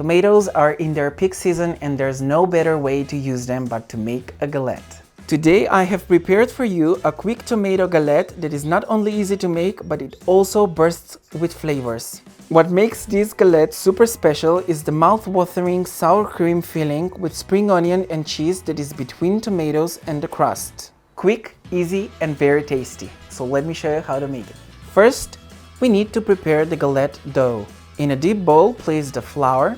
Tomatoes are in their peak season and there's no better way to use them but to make a galette. Today I have prepared for you a quick tomato galette that is not only easy to make, but it also bursts with flavors. What makes this galette super special is the mouth-watering sour cream filling with spring onion and cheese that is between tomatoes and the crust. Quick, easy and very tasty. So let me show you how to make it. First, we need to prepare the galette dough. In a deep bowl, place the flour,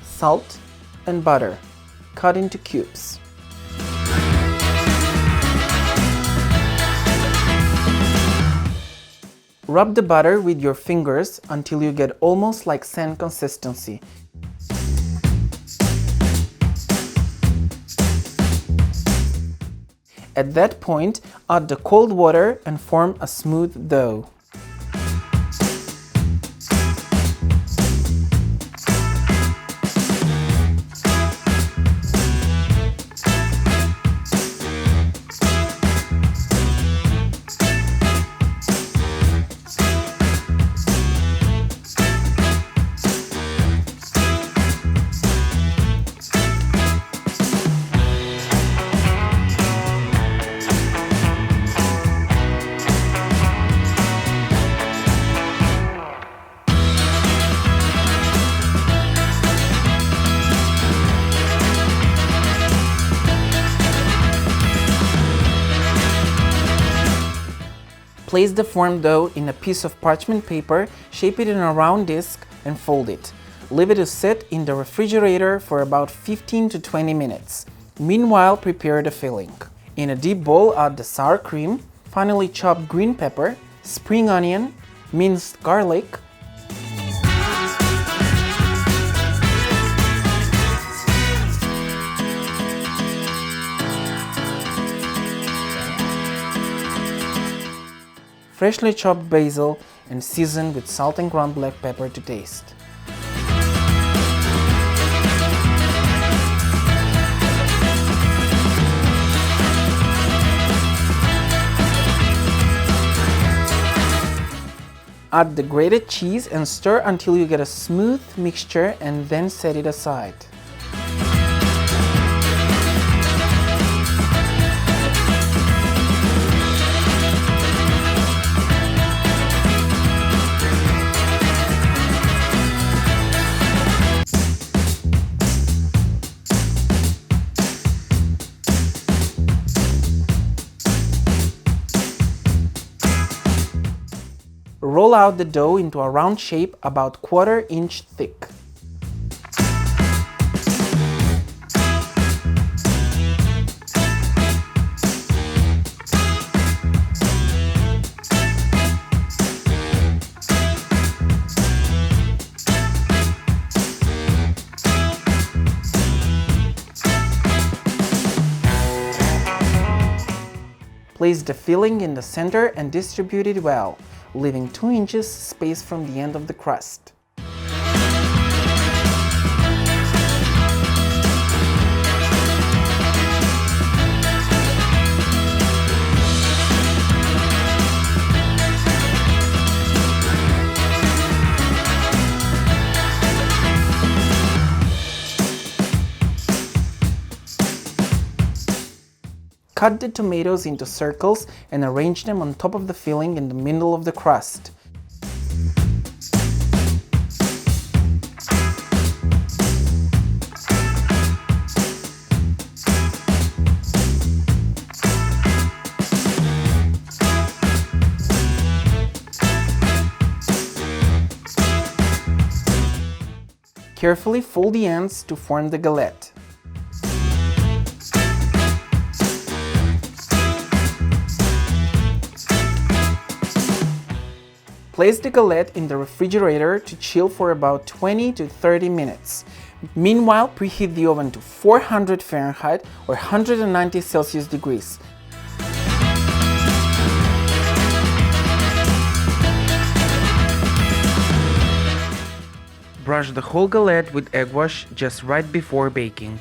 salt and butter, cut into cubes. Rub the butter with your fingers until you get almost like sand consistency. At that point, add the cold water and form a smooth dough. Place the formed dough in a piece of parchment paper, shape it in a round disc and fold it. Leave it to sit in the refrigerator for about 15 to 20 minutes. Meanwhile, prepare the filling. In a deep bowl, add the sour cream, finely chopped green pepper, spring onion, minced garlic, freshly chopped basil and season with salt and ground black pepper to taste. Add the grated cheese and stir until you get a smooth mixture and then set it aside. Roll out the dough into a round shape about 1/4 inch thick. Place the filling in the center and distribute it well, leaving 2 inches space from the end of the crust. Cut the tomatoes into circles and arrange them on top of the filling in the middle of the crust. Carefully fold the ends to form the galette. Place the galette in the refrigerator to chill for about 20 to 30 minutes. Meanwhile, preheat the oven to 400 Fahrenheit or 190 Celsius degrees. Brush the whole galette with egg wash just right before baking.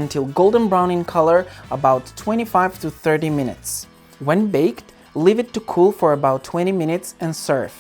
until golden brown in color, about 25 to 30 minutes. When baked, leave it to cool for about 20 minutes and serve.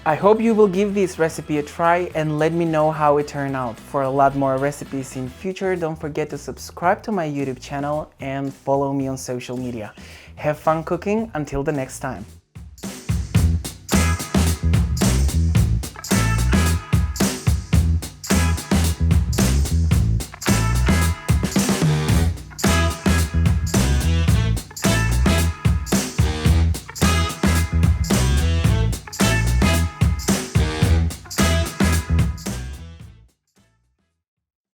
I hope you will give this recipe a try and let me know how it turned out. For a lot more recipes in future, don't forget to subscribe to my YouTube channel and follow me on social media. Have fun cooking until the next time.